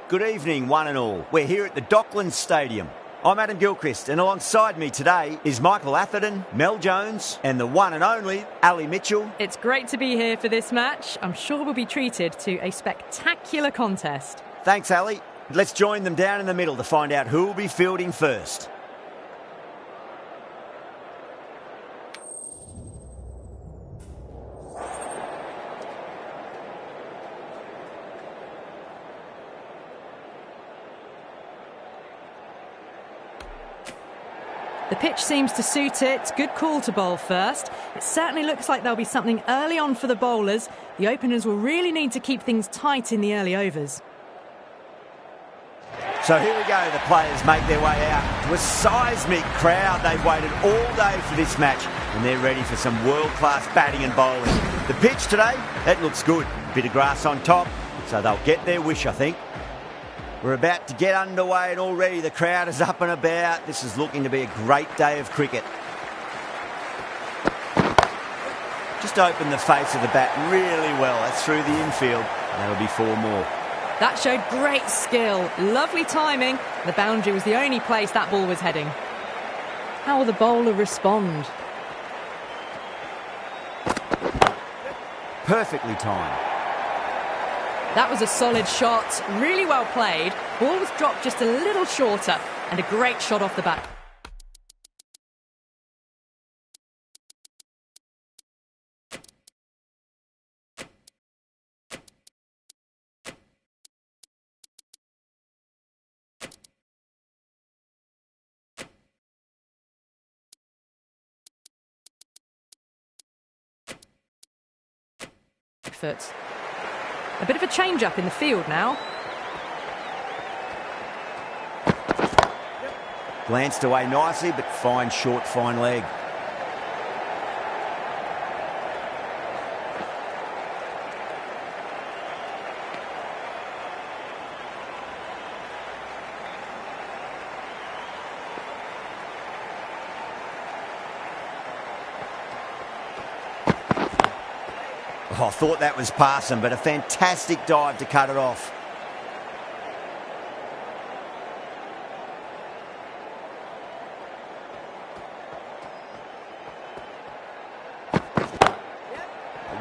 Good evening, one and all. We're here at the Docklands Stadium. I'm Adam Gilchrist, and alongside me today is Michael Atherton, Mel Jones, and the one and only Ali Mitchell. It's great to be here for this match. I'm sure we'll be treated to a spectacular contest. Thanks, Ali. Let's join them down in the middle to find out who will be fielding first. The pitch seems to suit it. Good call to bowl first. It certainly looks like there'll be something early on for the bowlers. The openers will really need to keep things tight in the early overs. So here we go, the players make their way out to a seismic crowd. They've waited all day for this match and they're ready for some world-class batting and bowling. The pitch today, it looks good. Bit of grass on top, so they'll get their wish, I think. We're about to get underway and already the crowd is up and about. This is looking to be a great day of cricket. Just opened the face of the bat really well. That's through the infield. That'll be 4 more. That showed great skill. Lovely timing. The boundary was the only place that ball was heading. How will the bowler respond? Perfectly timed. That was a solid shot, really well played. Ball was dropped just a little shorter and a great shot off the bat. Effort. A bit of a change-up in the field now. Glanced away nicely, but fine short, fine leg. Oh, I thought that was passing, but a fantastic dive to cut it off.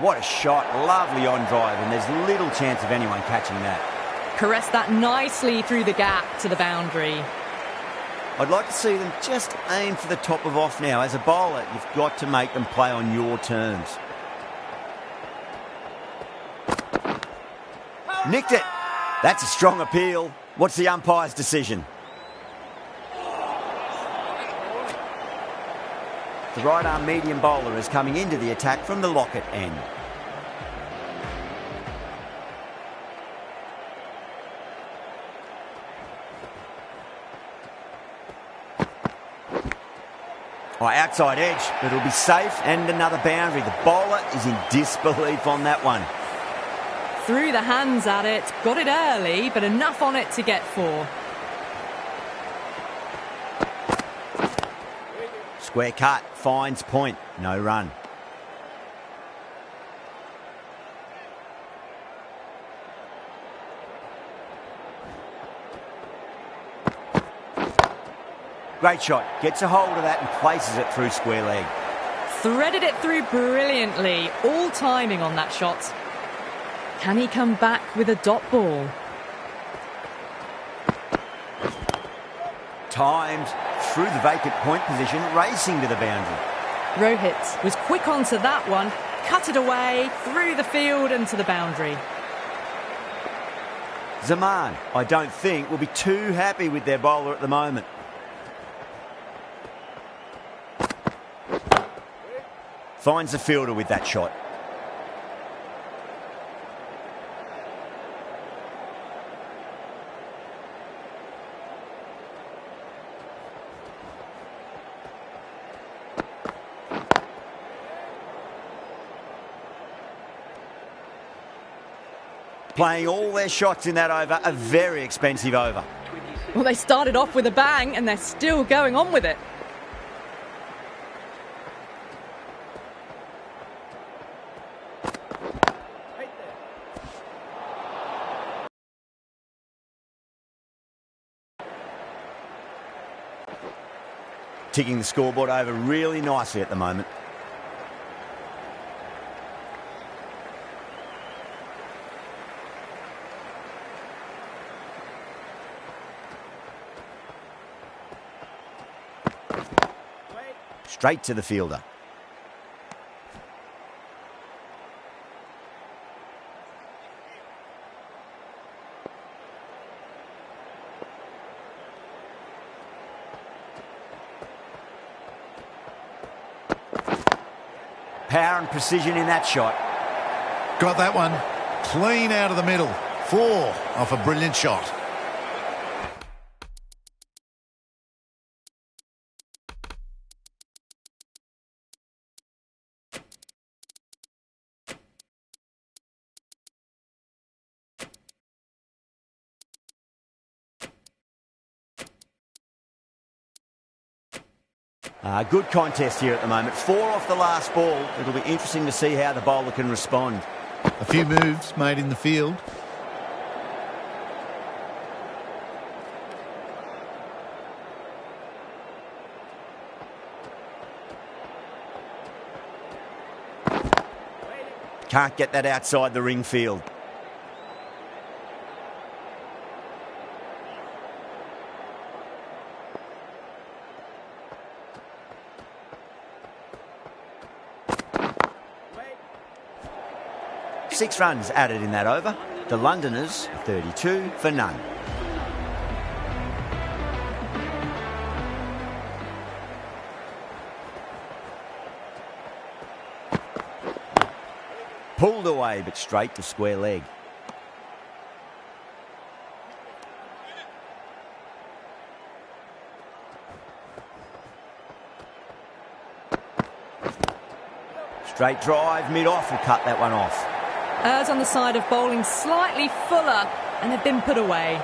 What a shot, lovely on drive, and there's little chance of anyone catching that. Caressed that nicely through the gap to the boundary. I'd like to see them just aim for the top of off now. As a bowler, you've got to make them play on your terms. Nicked it. That's a strong appeal. What's the umpire's decision? The right-arm medium bowler is coming into the attack from the locket end. Outside edge, but it'll be safe and another boundary. The bowler is in disbelief on that one. Threw the hands at it, got it early, but enough on it to get 4. Square cut, finds point, no run. Great shot, gets a hold of that and places it through square leg. Threaded it through brilliantly, all timing on that shot. Can he come back with a dot ball? Timed through the vacant point position, racing to the boundary. Rohit was quick onto that one, cut it away, through the field and to the boundary. Zaman, I don't think, will be too happy with their bowler at the moment. Finds the fielder with that shot. Playing all their shots in that over, a very expensive over. Well, they started off with a bang and they're still going on with it. ticking the scoreboard over really nicely at the moment. Straight to the fielder. Power and precision in that shot. Got that one. Clean out of the middle. 4 off a brilliant shot. Good contest here at the moment. 4 off the last ball. It'll be interesting to see how the bowler can respond. A few moves made in the field. Can't get that outside the ring field. Six runs added in that over. The Londoners 32 for none. Pulled away but straight to square leg. Straight drive, mid-off will cut that one off. Errs on the side of bowling slightly fuller, and they've been put away.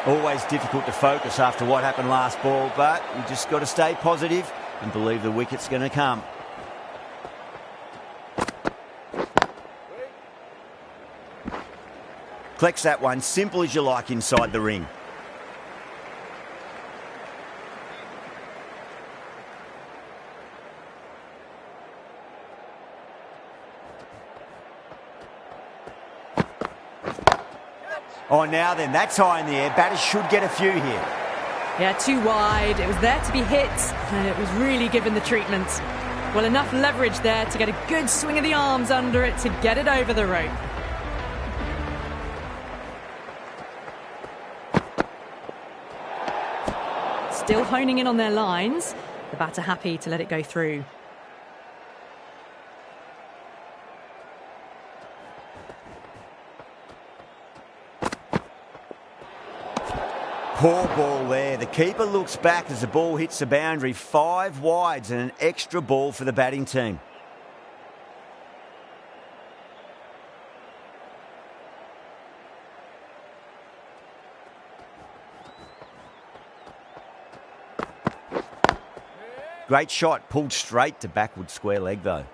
Always difficult to focus after what happened last ball, but you just got to stay positive and believe the wicket's going to come. Collects that one, simple as you like inside the ring. Oh, now then, that's high in the air. Batters should get a few here. Yeah, too wide. It was there to be hit, and it was really given the treatment. Well, enough leverage there to get a good swing of the arms under it to get it over the rope. Still honing in on their lines. The batter happy to let it go through. Poor ball there. The keeper looks back as the ball hits the boundary. 5 wides and an extra ball for the batting team. Great shot, pulled straight to backward square leg though.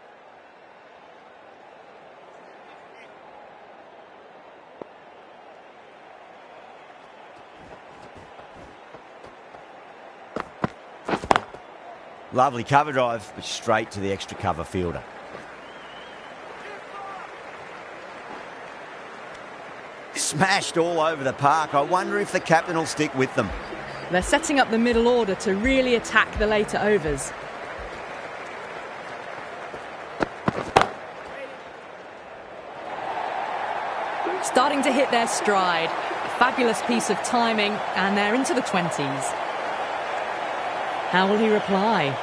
Lovely cover drive, but straight to the extra cover fielder. Smashed all over the park. I wonder if the captain will stick with them. They're setting up the middle order to really attack the later overs. Starting to hit their stride. A fabulous piece of timing, and they're into the 20s. How will he reply?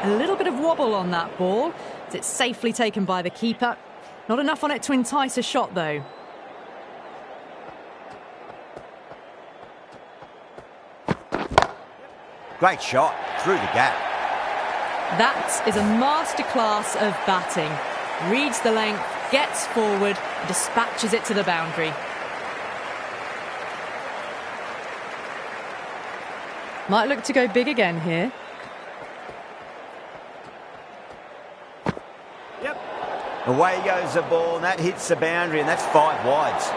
A little bit of wobble on that ball. It's safely taken by the keeper. Not enough on it to entice a shot, though. Great shot through the gap. That is a masterclass of batting. Reads the length, gets forward, dispatches it to the boundary. Might look to go big again here. Away goes the ball, and that hits the boundary, and that's 5 wides.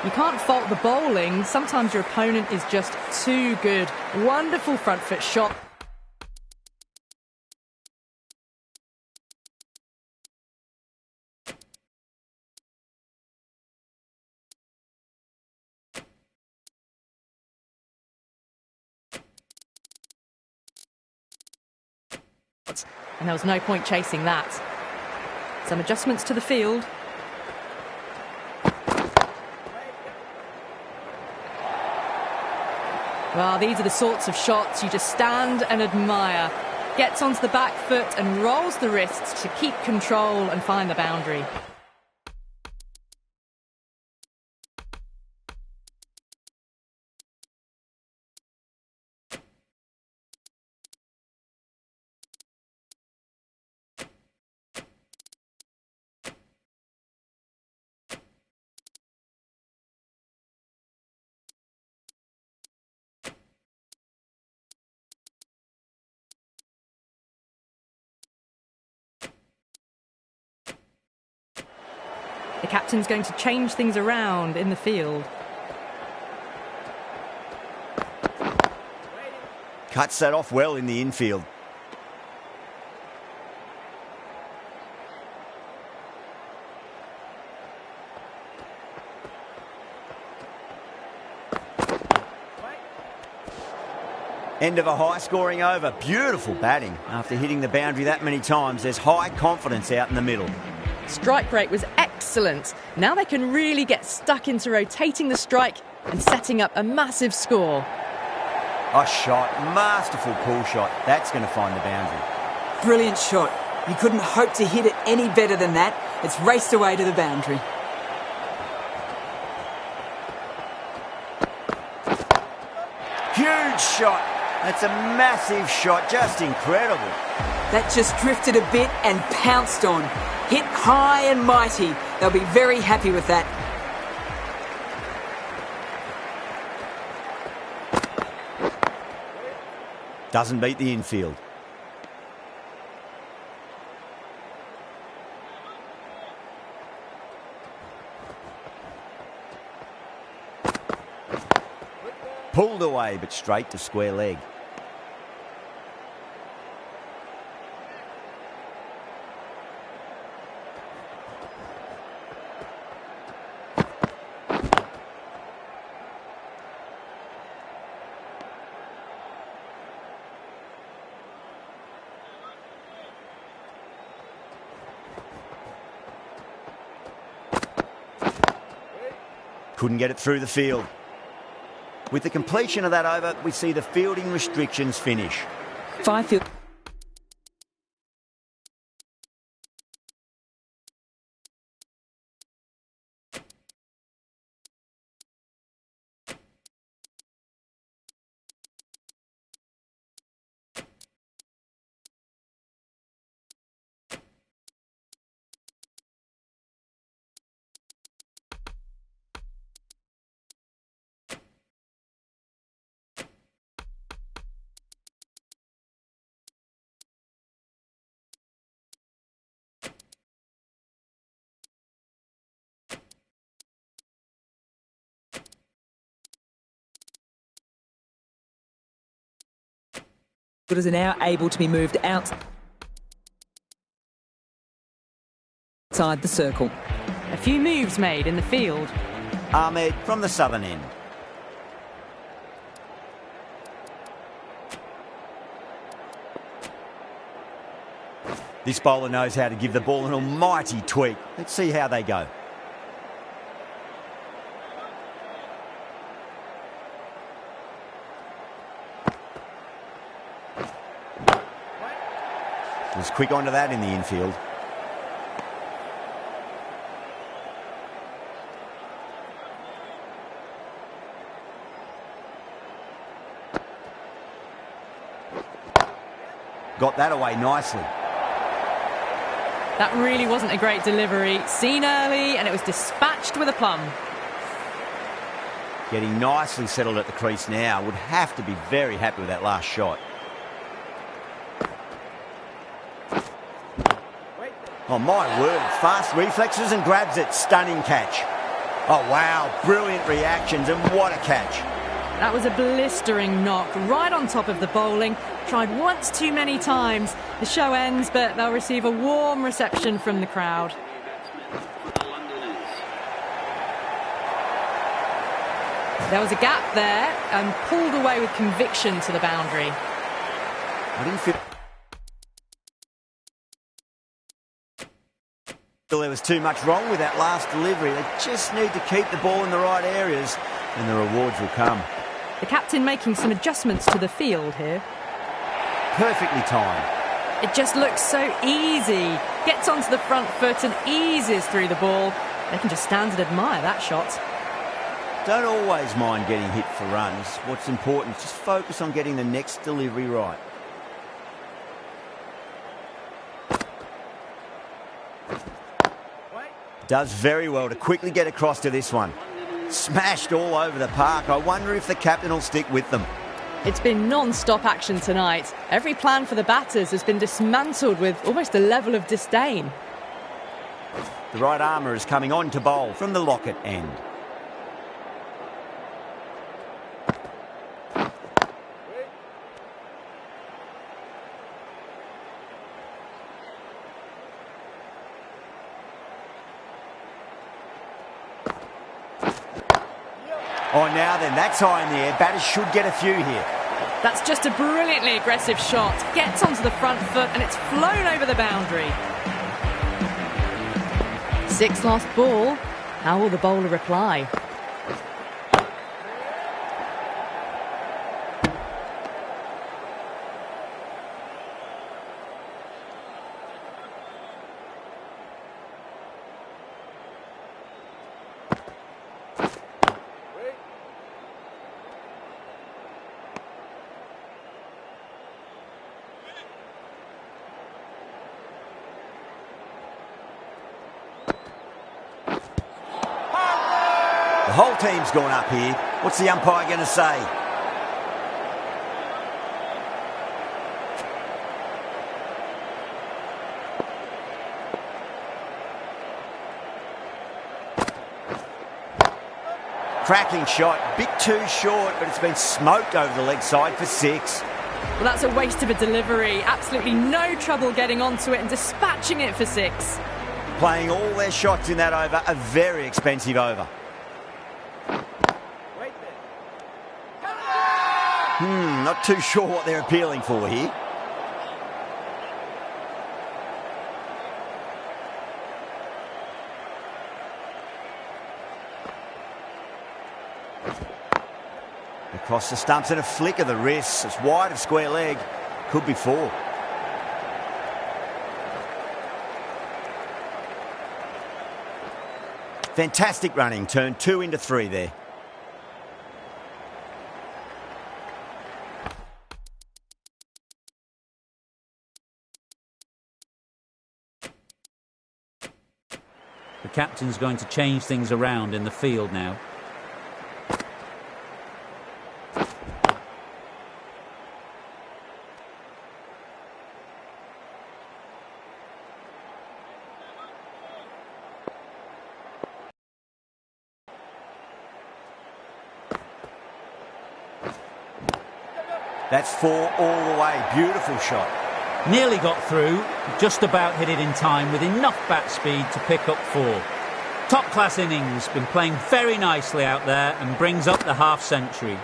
You can't fault the bowling. Sometimes your opponent is just too good. Wonderful front foot shot. And there was no point chasing that. Some adjustments to the field. Well, these are the sorts of shots you just stand and admire. Gets onto the back foot and rolls the wrists to keep control and find the boundary. The captain's going to change things around in the field. Cuts that off well in the infield. End of a high-scoring over. Beautiful batting. After hitting the boundary that many times, there's high confidence out in the middle. Strike rate was excellent. Now they can really get stuck into rotating the strike and setting up a massive score. A shot, masterful pull shot. That's going to find the boundary. Brilliant shot. You couldn't hope to hit it any better than that. It's raced away to the boundary. Huge shot. That's a massive shot, just incredible. That just drifted a bit and pounced on. Hit high and mighty. They'll be very happy with that. Doesn't beat the infield. Pulled away, but straight to square leg. Couldn't get it through the field. With the completion of that over, we see the fielding restrictions finish. 5 field. Fielders are now able to be moved outside the circle. A few moves made in the field. Ahmed from the southern end. This bowler knows how to give the ball an almighty tweak. Let's see how they go. Was quick onto that in the infield. Got that away nicely. That really wasn't a great delivery. Seen early and it was dispatched with a plum. Getting nicely settled at the crease now. Would have to be very happy with that last shot. Oh, my word. Fast reflexes and grabs it. Stunning catch. Oh, wow. Brilliant reactions, and what a catch. That was a blistering knock right on top of the bowling. Tried once too many times. The show ends, but they'll receive a warm reception from the crowd. There was a gap there and pulled away with conviction to the boundary. I didn't feel there was too much wrong with that last delivery. They just need to keep the ball in the right areas and the rewards will come. The captain making some adjustments to the field here. Perfectly timed. It just looks so easy. Gets onto the front foot and eases through the ball. They can just stand and admire that shot. Don't always mind getting hit for runs. What's important is just focus on getting the next delivery right. Does very well to quickly get across to this one. Smashed all over the park. I wonder if the captain will stick with them. It's been non-stop action tonight. Every plan for the batters has been dismantled with almost a level of disdain. The right armour is coming on to bowl from the Lockett end. Oh, now then, that's high in the air. Batters should get a few here. That's just a brilliantly aggressive shot. Gets onto the front foot and it's flown over the boundary. 6 last ball. How will the bowler reply? The whole team's gone up here. What's the umpire going to say? Cracking shot, bit too short, but it's been smoked over the leg side for 6. Well, that's a waste of a delivery. Absolutely no trouble getting onto it and dispatching it for 6. Playing all their shots in that over, a very expensive over. Not too sure what they're appealing for here. Across the stumps and a flick of the wrists. It's wide of square leg. Could be 4. Fantastic running. Turned 2 into 3 there. The captain's going to change things around in the field now. That's 4 all the way. Beautiful shot. Nearly got through, just about hit it in time with enough bat speed to pick up 4. Top-class innings, been playing very nicely out there and brings up the half-century.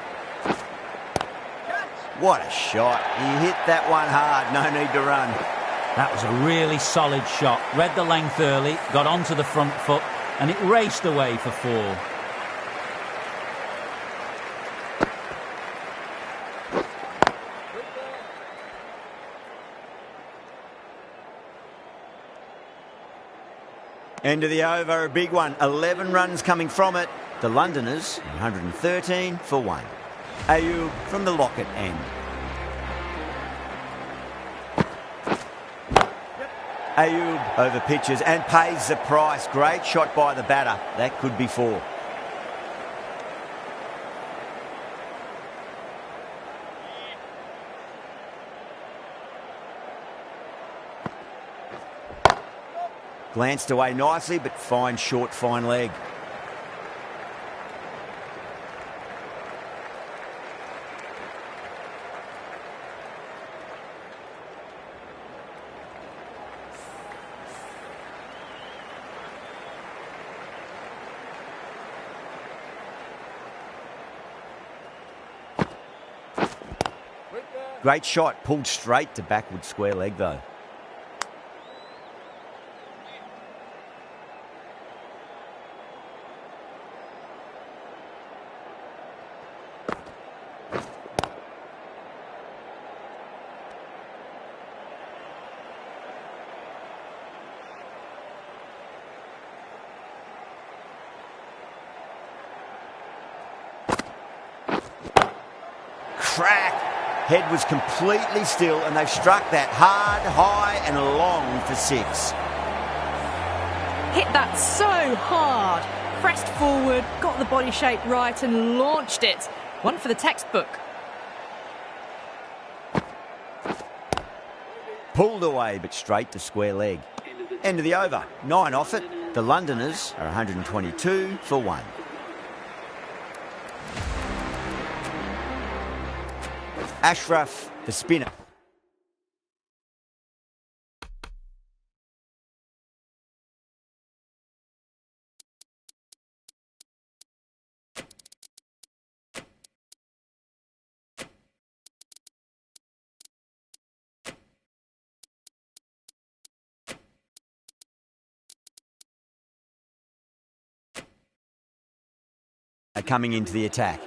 What a shot. He hit that one hard, no need to run. That was a really solid shot. Read the length early, got onto the front foot, and it raced away for 4. End of the over, a big one. 11 runs coming from it. The Londoners, 113 for 1. Ayub from the Lockett end. Ayub over pitches and pays the price. Great shot by the batter. That could be 4. Glanced away nicely, but fine short, fine leg. Great shot, pulled straight to backward square leg though. Crack! Head was completely still and they've struck that hard, high and long for 6. Hit that so hard. Pressed forward, got the body shape right and launched it. One for the textbook. Pulled away but straight to square leg. End of the over. 9 off it. The Londoners are 122 for 1. Ashraf, the spinner. Coming into the attack.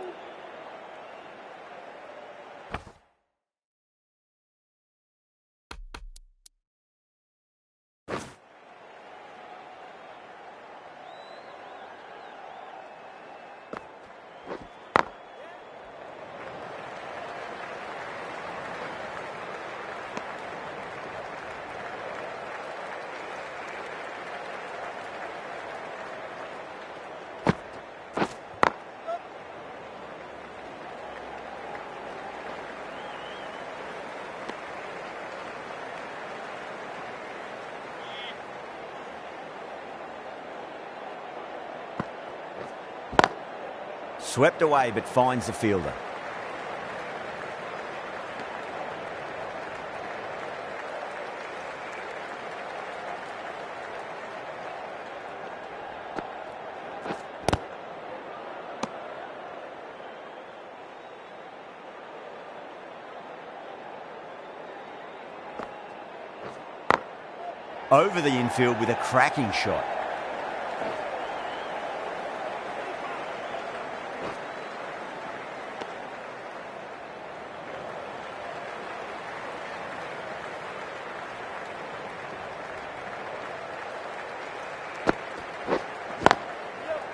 Swept away but finds the fielder. Over the infield with a cracking shot.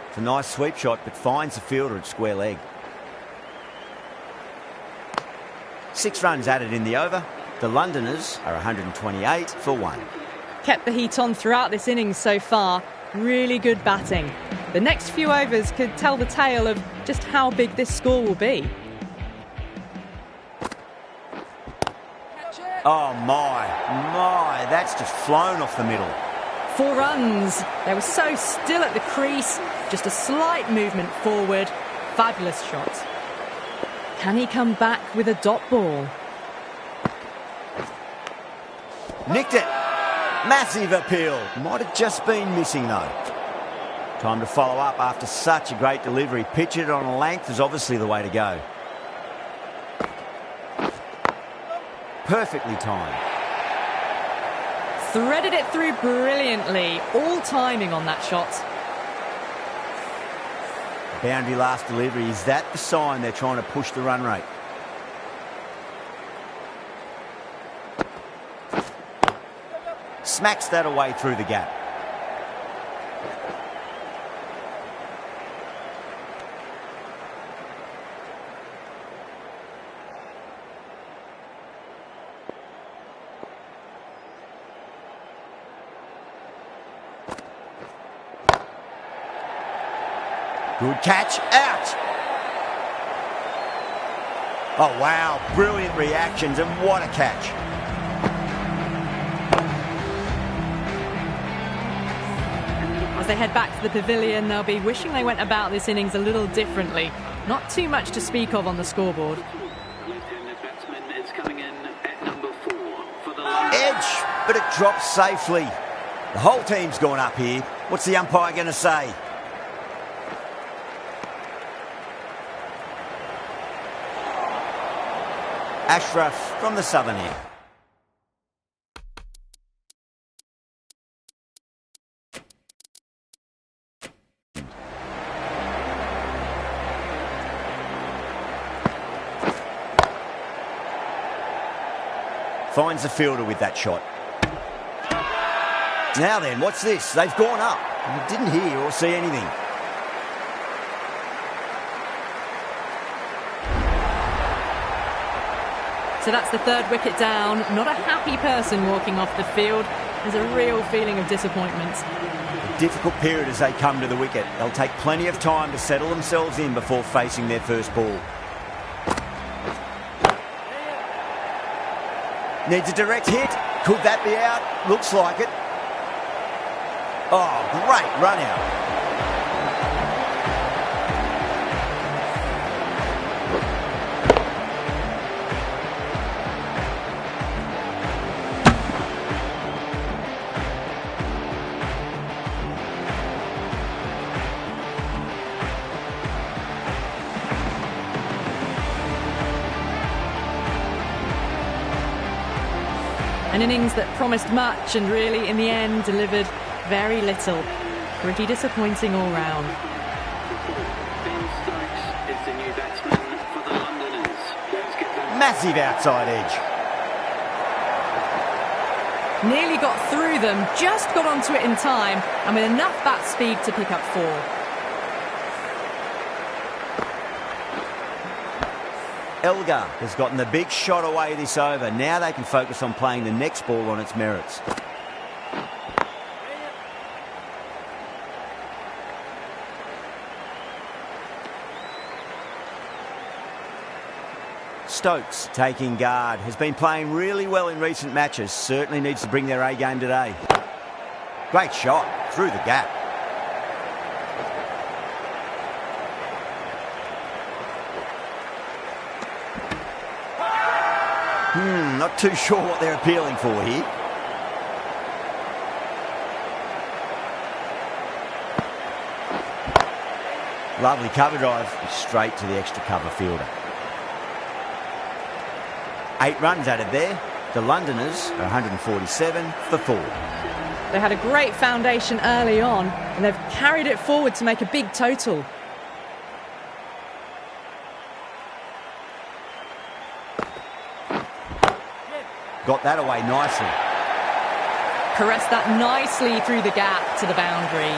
It's a nice sweep shot, but finds the fielder at square leg. 6 runs added in the over. The Londoners are 128 for 1. Kept the heat on throughout this innings so far. Really good batting. The next few overs could tell the tale of just how big this score will be. Oh my, that's just flown off the middle. 4 runs. They were so still at the crease. Just a slight movement forward. Fabulous shot. Can he come back with a dot ball? Nicked it. Massive appeal. Might have just been missing though. Time to follow up after such a great delivery. Pitch it on a length is obviously the way to go. Perfectly timed. Threaded it through brilliantly. All timing on that shot. Boundary last delivery. Is that the sign they're trying to push the run rate? Smacks that away through the gap. Good catch, out! Oh wow, brilliant reactions and what a catch. As they head back to the pavilion, they'll be wishing they went about this innings a little differently. Not too much to speak of on the scoreboard. Edge, but it drops safely. The whole team's gone up here. What's the umpire going to say? Ashraf from the southern end. Finds the fielder with that shot. Now then, what's this? They've gone up. I didn't hear or see anything. So that's the third wicket down. Not a happy person walking off the field. There's a real feeling of disappointment. A difficult period as they come to the wicket. They'll take plenty of time to settle themselves in before facing their first ball. Needs a direct hit. Could that be out? Looks like it. Oh, great run out. An innings that promised much and really, in the end, delivered very little. Pretty disappointing all round. Massive outside edge. Nearly got through them, just got onto it in time, and with enough bat speed to pick up 4. Elgar has gotten the big shot away this over. Now they can focus on playing the next ball on its merits. Stokes taking guard. Has been playing really well in recent matches. Certainly needs to bring their A game today. Great shot through the gap. Not too sure what they're appealing for here. Lovely cover drive, straight to the extra cover fielder. 8 runs added there. The Londoners are 147 for 4. They had a great foundation early on, and they've carried it forward to make a big total. Got that away nicely. Caressed that nicely through the gap to the boundary.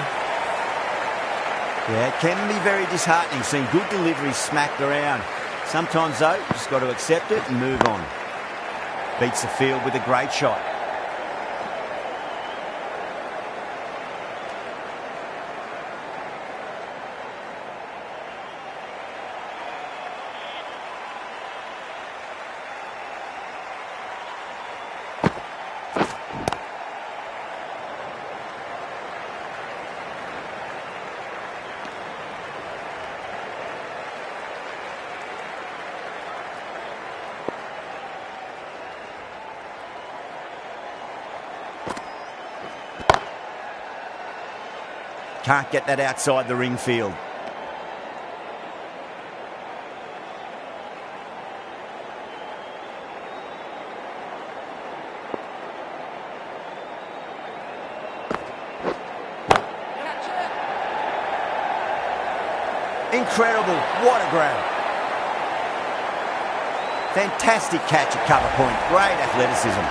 Yeah, it can be very disheartening seeing good deliveries smacked around. Sometimes, though, you just got to accept it and move on. Beats the field with a great shot. Can't get that outside the ring field. Incredible. What a grab. Fantastic catch at cover point. Great athleticism.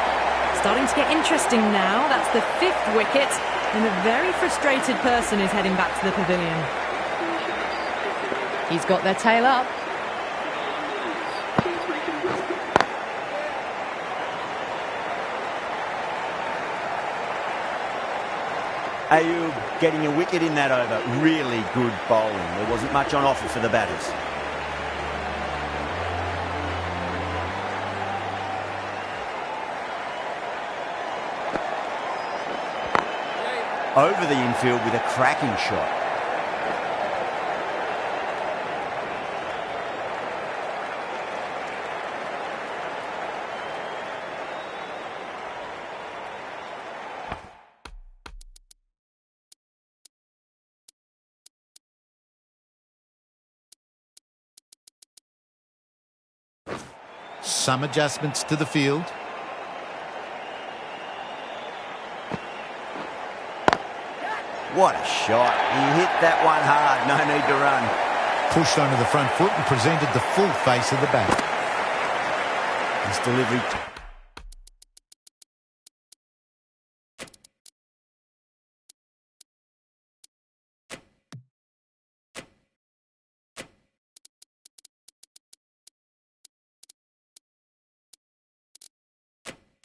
Starting to get interesting now. That's the 5th wicket. And a very frustrated person is heading back to the pavilion. He's got their tail up. Ayub getting a wicket in that over. Really good bowling. There wasn't much on offer for the batters. Over the infield with a cracking shot. Some adjustments to the field. What a shot. He hit that one hard. No need to run. Pushed onto the front foot and presented the full face of the bat. His delivery.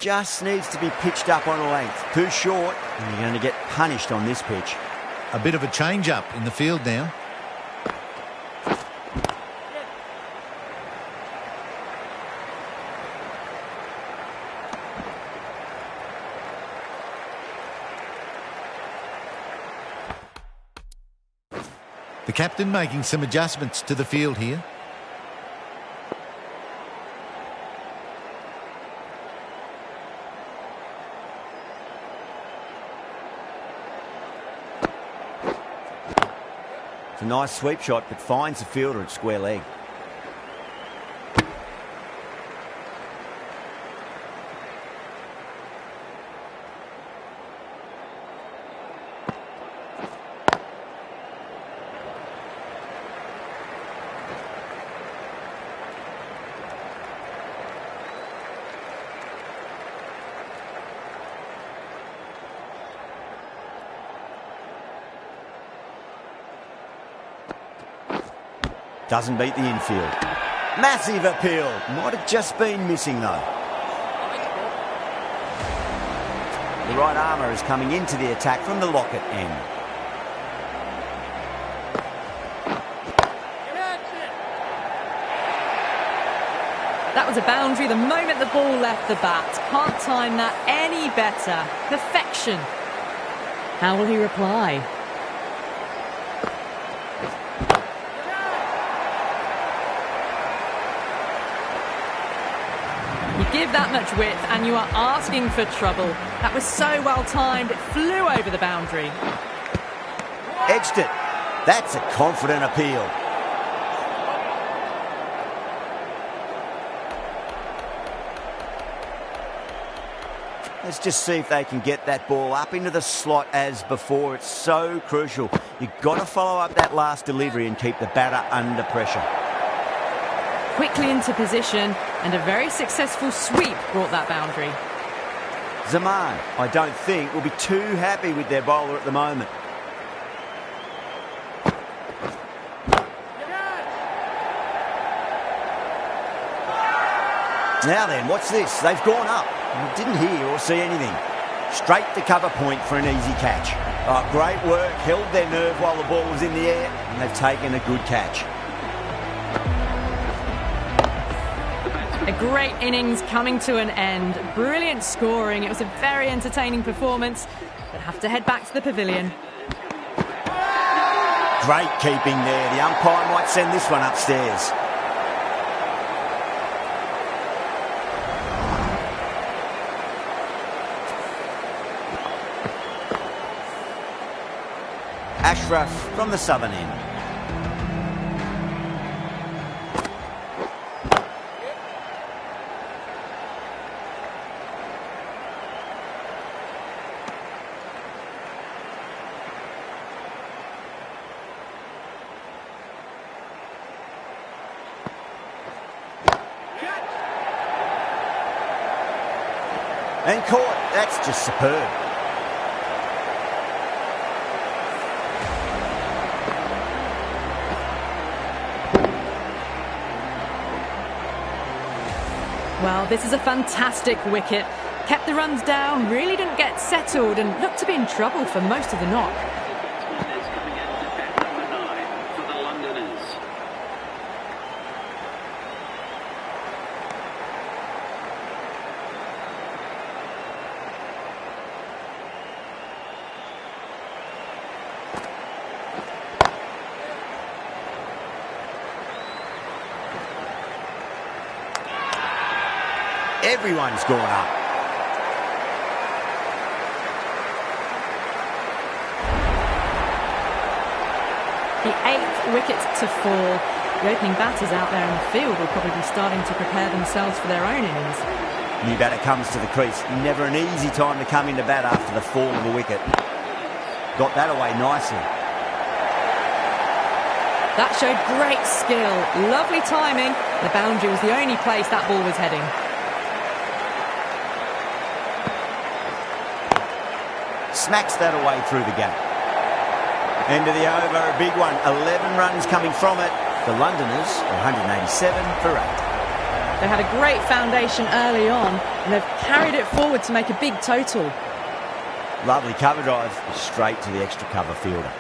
Just needs to be pitched up on a length. Too short, and you're going to get punished on this pitch. A bit of a change-up in the field now. The captain making some adjustments to the field here. It's a nice sweep shot, but finds the fielder at square leg. Doesn't beat the infield. Massive appeal. Might have just been missing, though. The right armour is coming into the attack from the Lockett end. That was a boundary the moment the ball left the bat. Can't time that any better. Perfection. How will he reply? You give that much width and you are asking for trouble. That was so well timed, it flew over the boundary. Edged it. That's a confident appeal. Let's just see if they can get that ball up into the slot as before. It's so crucial. You've got to follow up that last delivery and keep the batter under pressure. Quickly into position, and a very successful sweep brought that boundary. Zaman, I don't think, will be too happy with their bowler at the moment. Now then, what's this? They've gone up. You didn't hear or see anything. Straight to cover point for an easy catch. Oh, great work. Held their nerve while the ball was in the air, and they've taken a good catch. A great innings coming to an end. Brilliant scoring. It was a very entertaining performance. But have to head back to the pavilion. Great keeping there. The umpire might send this one upstairs. Ashraf from the southern end. And caught. That's just superb. Well, this is a fantastic wicket. Kept the runs down, really didn't get settled and looked to be in trouble for most of the knock. Everyone's gone up. The 8th wicket to fall. The opening batters out there in the field will probably be starting to prepare themselves for their own innings. New batter comes to the crease. Never an easy time to come into bat after the fall of a wicket. Got that away nicely. That showed great skill. Lovely timing. The boundary was the only place that ball was heading. Smacks that away through the gap. End of the over, a big one. 11 runs coming from it. The Londoners, 187 for 8. They had a great foundation early on, and they've carried it forward to make a big total. Lovely cover drive, straight to the extra cover fielder.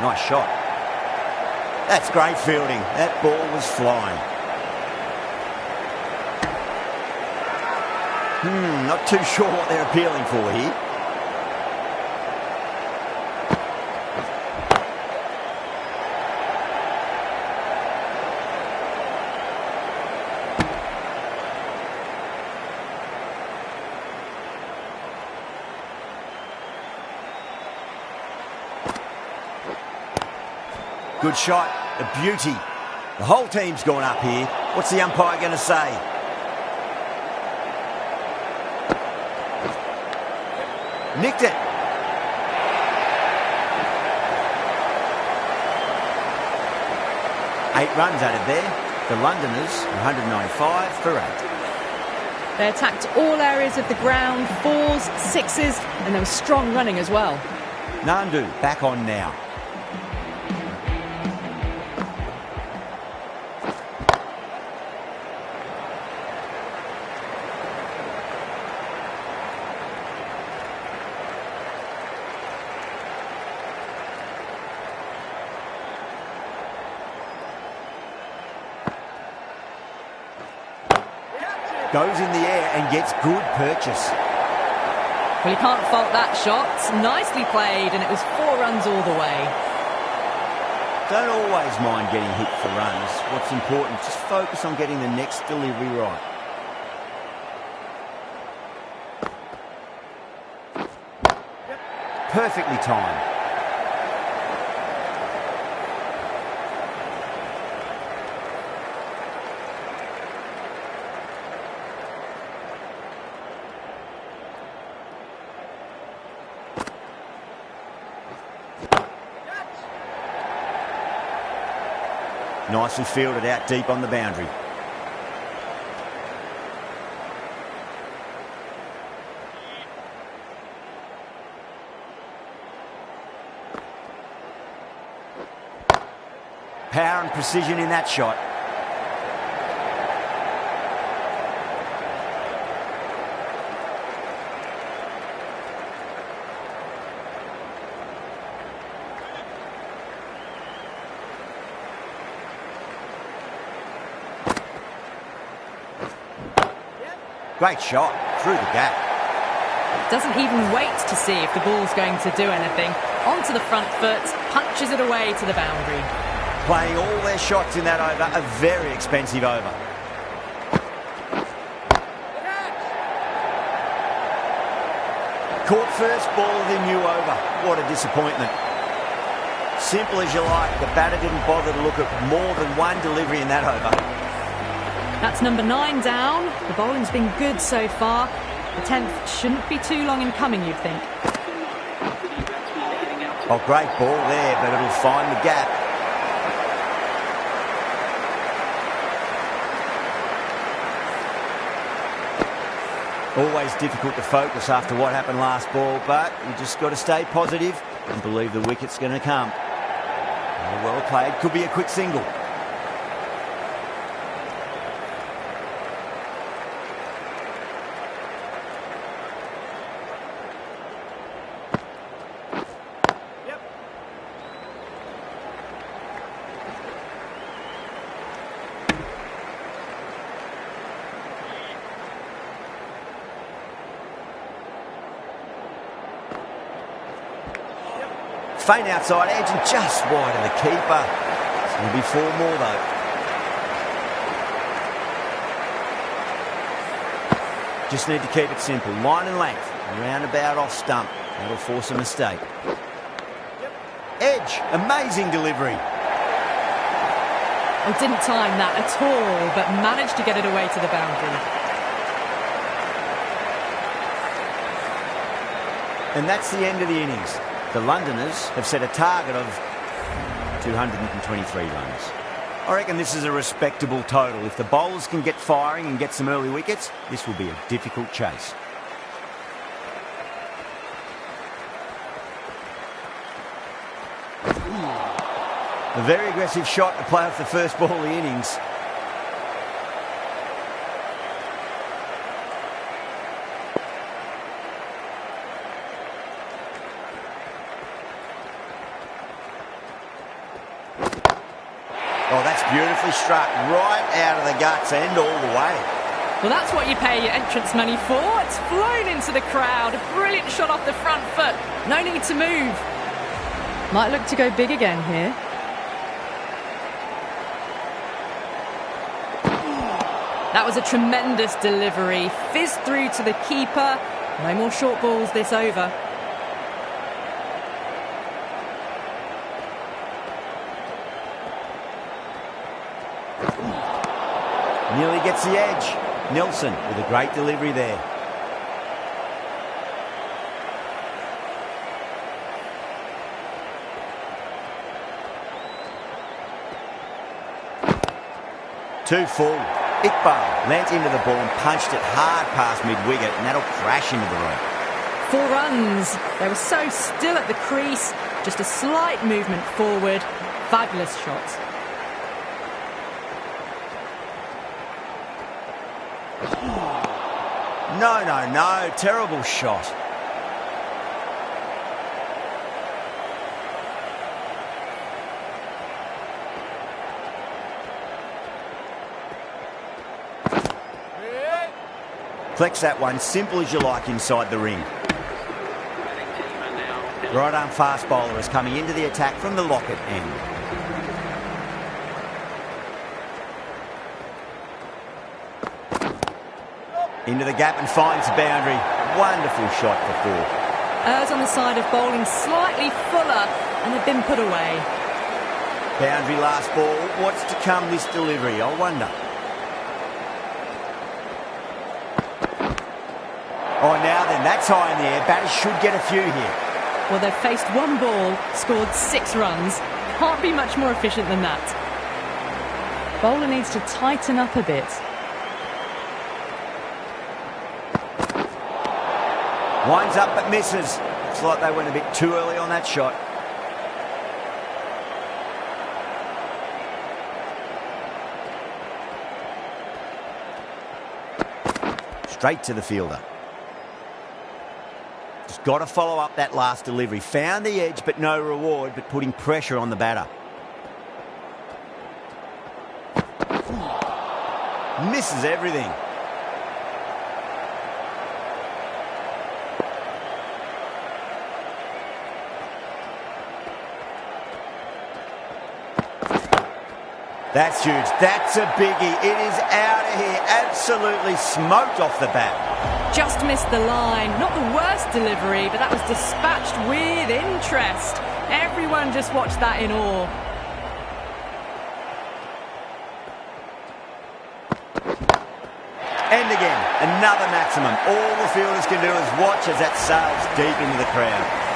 Nice shot. That's great fielding. That ball was flying. Not too sure what they're appealing for here. Good shot, a beauty. The whole team's gone up here. What's the umpire going to say? Nicked it. Eight runs added there. The Londoners, 195 for 8. They attacked all areas of the ground, 4s, 6s, and there was strong running as well. Nandu back on now. Goes in the air and gets good purchase. Well, you can't fault that shot. Nicely played, and it was 4 runs all the way. Don't always mind getting hit for runs. What's important, just focus on getting the next delivery right. Perfectly timed. Nicely fielded out deep on the boundary. Power and precision in that shot. Great shot through the gap. Doesn't even wait to see if the ball's going to do anything. Onto the front foot, punches it away to the boundary. Playing all their shots in that over, a very expensive over. Caught first ball of the new over. What a disappointment. Simple as you like, the batter didn't bother to look at more than one delivery in that over. That's number 9 down. The bowling's been good so far. The 10th shouldn't be too long in coming, you'd think. Oh, great ball there, but it'll find the gap. Always difficult to focus after what happened last ball, but you just got to stay positive and believe the wicket's going to come. Well played. Could be a quick single. Feint outside edge and just wide of the keeper. It's going to be 4 more though. Just need to keep it simple. Line and length. Roundabout off stump. That'll force a mistake. Edge. Amazing delivery. Oh, didn't time that at all, but managed to get it away to the boundary. And that's the end of the innings. The Londoners have set a target of 223 runs. I reckon this is a respectable total. If the bowlers can get firing and get some early wickets, this will be a difficult chase. A very aggressive shot to play off the first ball of the innings. Oh, that's beautifully struck right out of the guts and all the way. Well, that's what you pay your entrance money for. It's flown into the crowd. A brilliant shot off the front foot. No need to move. Might look to go big again here. That was a tremendous delivery. Fizzed through to the keeper. No more short balls this over. Nearly gets the edge. Nelson with a great delivery there. Two full. Iqbal leant into the ball and punched it hard past mid-wicket, and that'll crash into the rope. 4 runs. They were so still at the crease. Just a slight movement forward. Fabulous shots. No. Terrible shot. Flex that one, simple as you like inside the ring. Right arm fast bowler is coming into the attack from the Lockett end. Into the gap and finds the boundary. Wonderful shot for 4. Errs on the side of bowling slightly fuller and have been put away. Boundary last ball. What's to come this delivery, I wonder. Oh, now then, that's high in the air. Batters should get a few here. Well, they've faced 1 ball, scored 6 runs. Can't be much more efficient than that. Bowler needs to tighten up a bit. Winds up but misses. Looks like they went a bit too early on that shot. Straight to the fielder. Just got to follow up that last delivery. Found the edge but no reward, but putting pressure on the batter. Misses everything. That's huge. That's a biggie. It is out of here. Absolutely smoked off the bat. Just missed the line. Not the worst delivery, but that was dispatched with interest. Everyone just watched that in awe. And again, another maximum. All the fielders can do is watch as that sails deep into the crowd.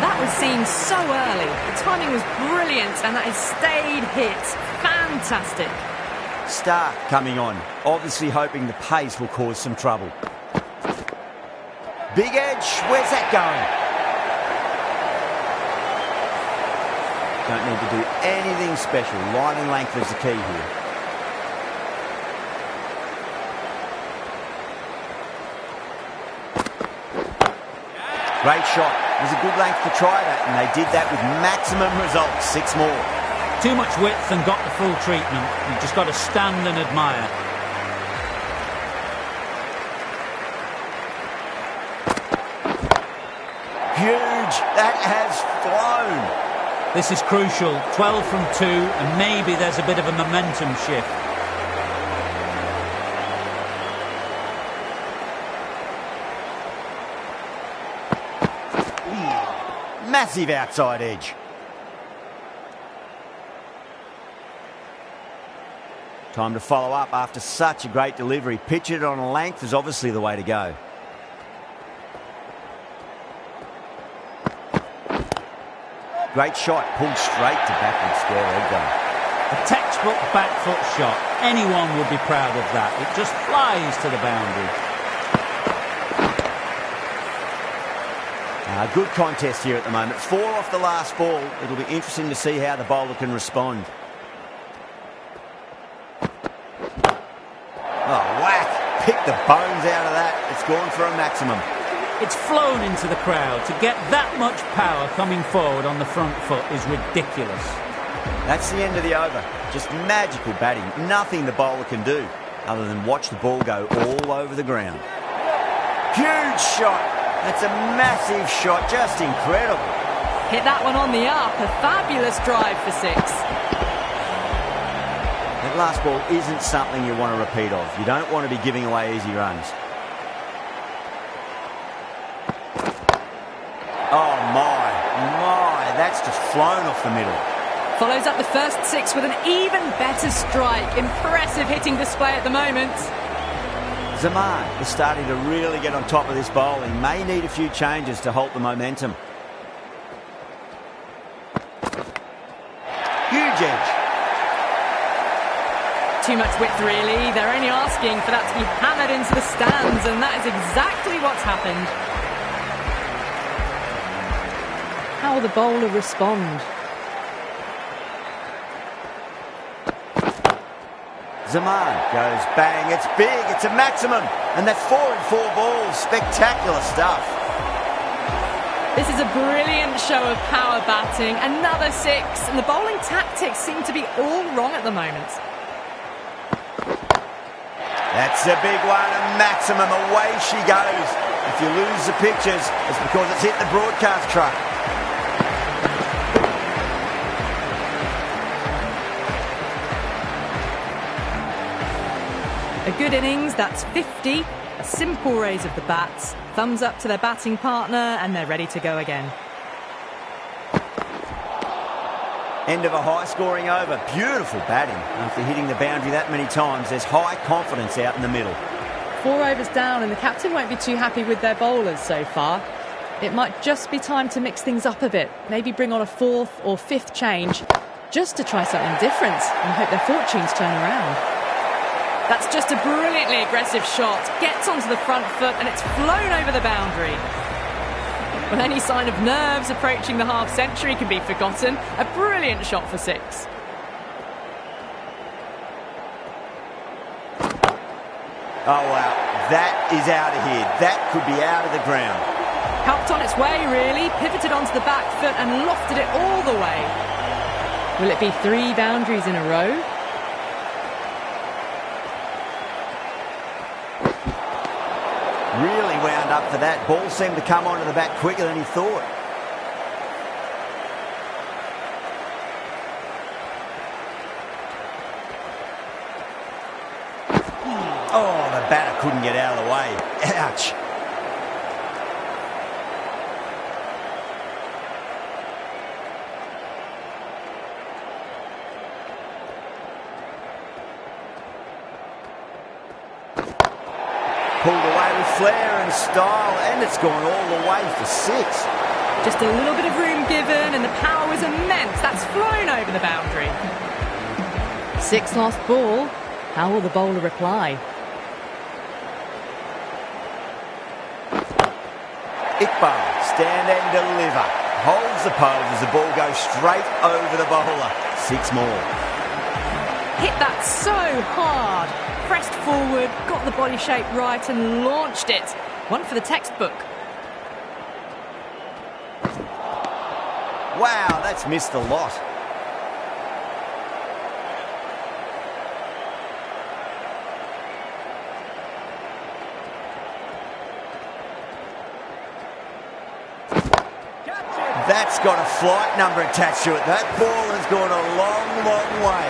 That was seen so early. The timing was brilliant and that is stayed hit. Fantastic. Stark coming on, obviously hoping the pace will cause some trouble. Big edge, where's that going? Don't need to do anything special. Line and length is the key here. Great shot. It was a good length to try that, and they did that with maximum results. 6 more. Too much width and got the full treatment. You've just got to stand and admire. Huge. That has flown. This is crucial. 12 from 2, and maybe there's a bit of a momentum shift. Massive outside edge. Time to follow up after such a great delivery. Pitch it on a length is obviously the way to go. Great shot, pulled straight to backward square leg though. A textbook back foot shot. Anyone would be proud of that. It just flies to the boundary. Good contest here at the moment. 4 off the last ball. It'll be interesting to see how the bowler can respond. Oh, whack! Pick the bones out of that. It's gone for a maximum. It's flown into the crowd. To get that much power coming forward on the front foot is ridiculous. That's the end of the over. Just magical batting. Nothing the bowler can do other than watch the ball go all over the ground. Huge shot. That's a massive shot. Just incredible. Hit that one on the up. A fabulous drive for 6. That last ball isn't something you want to repeat of. You don't want to be giving away easy runs. Oh, my. That's just flown off the middle. Follows up the first 6 with an even better strike. Impressive hitting display at the moment. Zaman is starting to really get on top of this bowling. May need a few changes to halt the momentum. Huge edge. Too much width, really. They're only asking for that to be hammered into the stands, and that is exactly what's happened. How will the bowler respond? Zaman goes bang. It's big. It's a maximum. And that's 4 in 4 balls. Spectacular stuff. This is a brilliant show of power batting. Another 6. And the bowling tactics seem to be all wrong at the moment. That's a big one. A maximum. Away she goes. If you lose the pictures, it's because it's hit the broadcast truck. A good innings, that's 50. A simple raise of the bats. Thumbs up to their batting partner, and they're ready to go again. End of a high-scoring over. Beautiful batting. After hitting the boundary that many times, there's high confidence out in the middle. 4 overs down, and the captain won't be too happy with their bowlers so far. It might just be time to mix things up a bit. Maybe bring on a 4th or 5th change, just to try something different and hope their fortunes turn around. That's just a brilliantly aggressive shot. Gets onto the front foot and it's flown over the boundary. Well, any sign of nerves approaching the half-century can be forgotten. A brilliant shot for 6. Oh, wow. That is out of here. That could be out of the ground. Helped on its way, really. Pivoted onto the back foot and lofted it all the way. Will it be 3 boundaries in a row? Really wound up for that. Ball seemed to come onto the bat quicker than he thought. Oh, the batter couldn't get out of the way. Ouch. Pulled away with flair and style, and it's gone all the way for 6. Just a little bit of room given, and the power was immense. That's flown over the boundary. 6 last ball. How will the bowler reply? Iqbal, stand and deliver. Holds the pose as the ball goes straight over the bowler. 6 more. Hit that so hard. Pressed forward, got the body shape right and launched it. One for the textbook. Wow, that's missed a lot. That's got a flight number attached to it. That ball has gone a long, long way.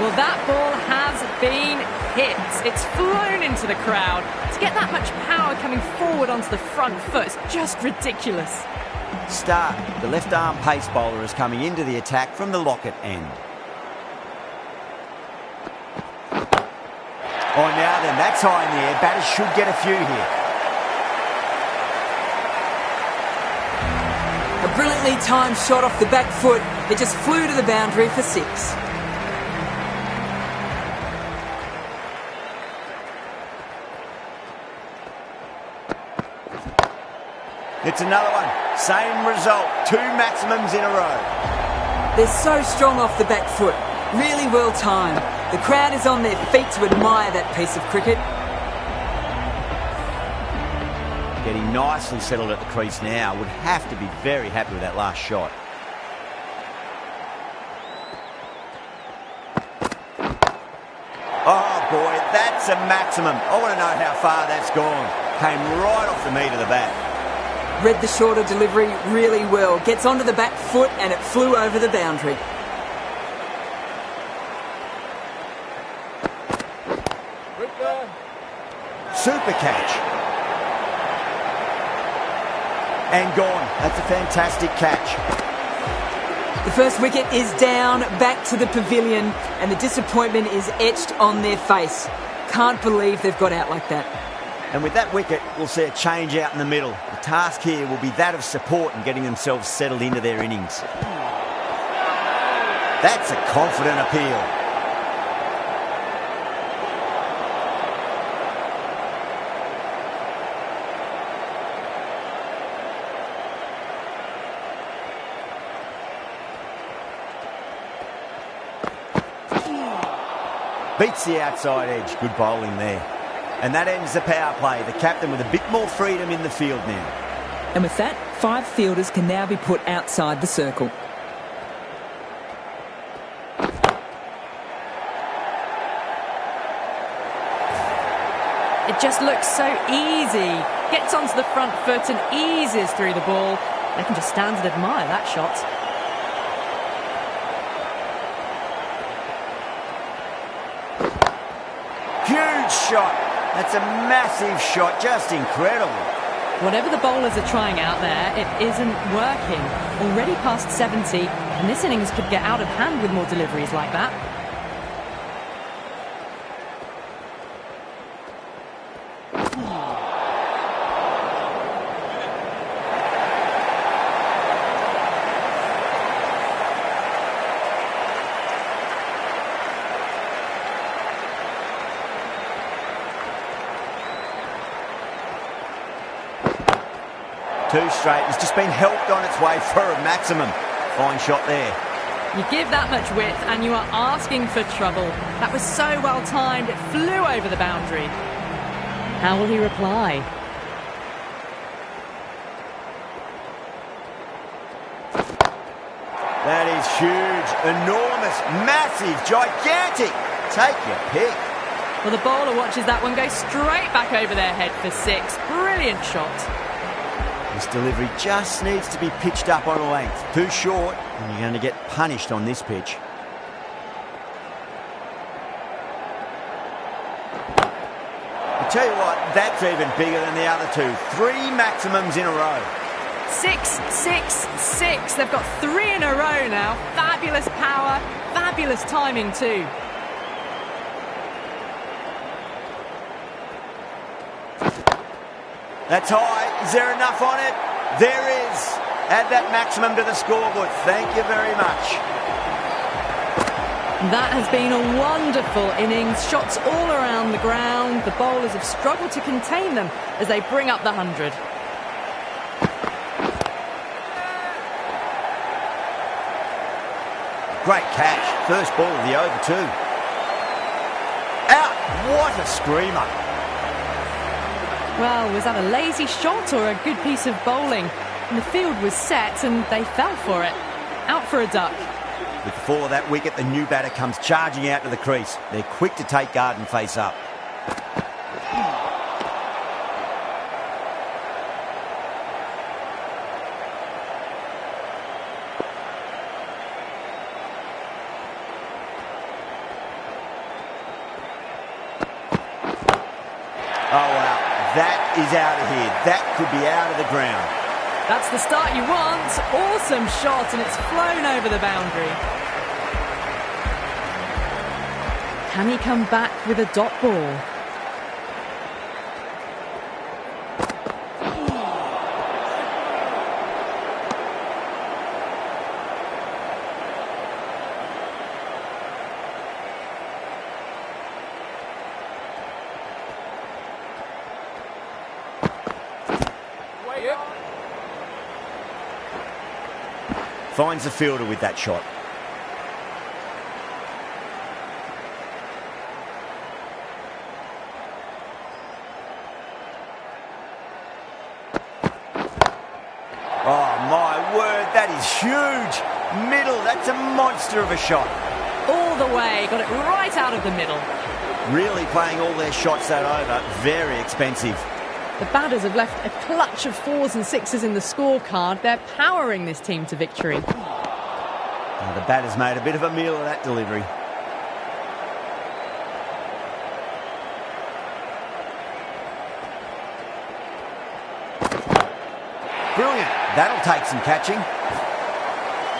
Well, that ball has been hit. It's flown into the crowd. To get that much power coming forward onto the front foot is just ridiculous. Stark, the left-arm pace bowler, is coming into the attack from the Lockett end. Oh, now then, that's high in the air. Batters should get a few here. A brilliantly timed shot off the back foot. It just flew to the boundary for 6. It's another one. Same result. 2 maximums in a row. They're so strong off the back foot. Really well timed. The crowd is on their feet to admire that piece of cricket. Getting nicely settled at the crease now. Would have to be very happy with that last shot. Oh boy, that's a maximum. I want to know how far that's gone. Came right off the meat of the bat. Read the shorter delivery really well. Gets onto the back foot and it flew over the boundary. Super catch. And gone. That's a fantastic catch. The first wicket is down, back to the pavilion, and the disappointment is etched on their face. Can't believe they've got out like that. And with that wicket, we'll see a change out in the middle. The task here will be that of support and getting themselves settled into their innings. That's a confident appeal. Beats the outside edge. Good bowling there. And that ends the power play. The captain with a bit more freedom in the field now. And with that, 5 fielders can now be put outside the circle. It just looks so easy. Gets onto the front foot and eases through the ball. They can just stand and admire that shot. Huge shot. That's a massive shot. Just incredible. Whatever the bowlers are trying out there, it isn't working. Already past 70, and this innings could get out of hand with more deliveries like that. Two straight. It's just been helped on its way for a maximum. Fine shot there. You give that much width and you are asking for trouble. That was so well timed, it flew over the boundary. How will he reply? That is huge, enormous, massive, gigantic. Take your pick. Well, the bowler watches that one go straight back over their head for 6. Brilliant shot. This delivery just needs to be pitched up on a length. Too short, and you're going to get punished on this pitch. I tell you what, that's even bigger than the other 2. 3 maximums in a row. 6, 6, 6. They've got 3 in a row now. Fabulous power, fabulous timing too. That's high. Is there enough on it? There is. Add that maximum to the scoreboard. Thank you very much. That has been a wonderful innings. Shots all around the ground. The bowlers have struggled to contain them as they bring up the 100. Great catch. First ball of the over too. Out. What a screamer. Well, was that a lazy shot or a good piece of bowling? And the field was set and they fell for it. Out for a duck. With 4 of that wicket, the new batter comes charging out to the crease. They're quick to take guard and face up. is out of here. That could be out of the ground. That's the start you want. Awesome shot, and it's flown over the boundary. Can he come back with a dot ball? Finds the fielder with that shot. Oh, my word, that is huge. Middle, that's a monster of a shot. All the way, got it right out of the middle. Really playing all their shots that over. Very expensive. The batters have left a clutch of 4s and 6s in the scorecard. They're powering this team to victory. Oh, the batters made a bit of a meal of that delivery. Brilliant. That'll take some catching.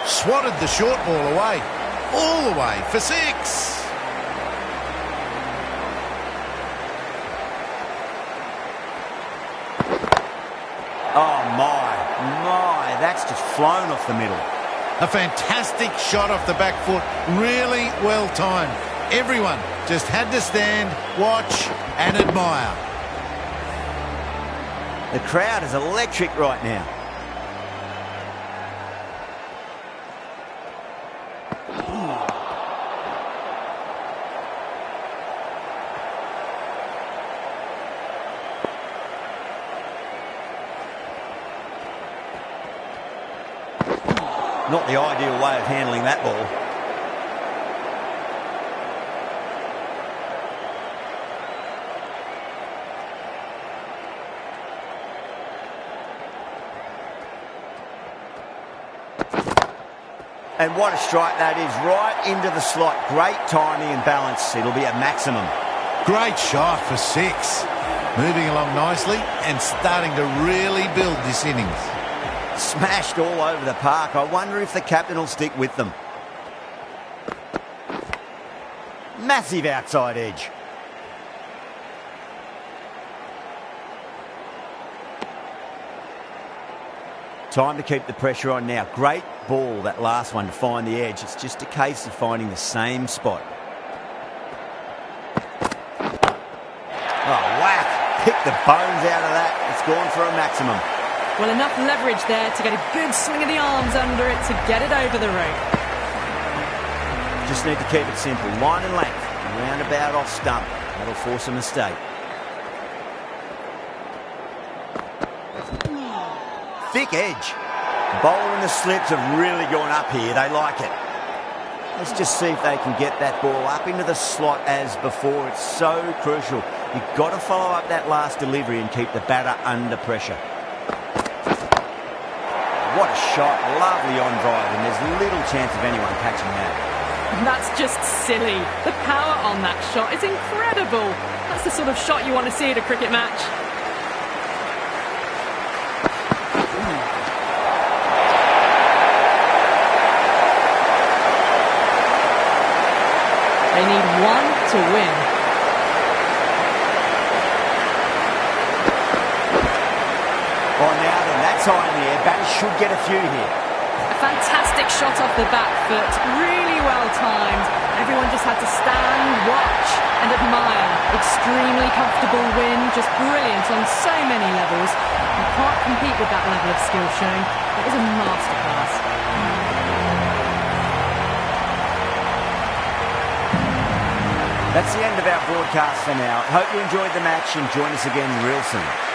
Swatted the short ball away. All the way for 6. Oh, my, that's just flown off the middle. A fantastic shot off the back foot. Really well timed. Everyone just had to stand, watch and admire. The crowd is electric right now. Not the ideal way of handling that ball. And what a strike that is, right into the slot. Great timing and balance. It'll be a maximum. Great shot for 6. Moving along nicely and starting to really build this innings. Smashed all over the park. I wonder if the captain will stick with them. Massive outside edge. Time to keep the pressure on now. Great ball, that last one, to find the edge. It's just a case of finding the same spot. Oh, whack. Pick the bones out of that. It's gone for a maximum. Well, enough leverage there to get a good swing of the arms under it to get it over the rope. Just need to keep it simple. Line and length. Roundabout off stump. That'll force a mistake. Thick edge. The bowler and the slips have really gone up here. They like it. Let's just see if they can get that ball up into the slot as before. It's so crucial. You've got to follow up that last delivery and keep the batter under pressure. What a shot. Lovely on drive, and there's little chance of anyone catching that. That's just silly. The power on that shot is incredible. That's the sort of shot you want to see at a cricket match. They need one to win. Oh, now then, that's high in the air. Batters should get a few here. A fantastic shot off the back foot, really well timed. Everyone just had to stand, watch and admire. Extremely comfortable win, just brilliant on so many levels. You can't compete with that level of skill shown. It was a masterclass. That's the end of our broadcast for now. Hope you enjoyed the match and join us again real soon.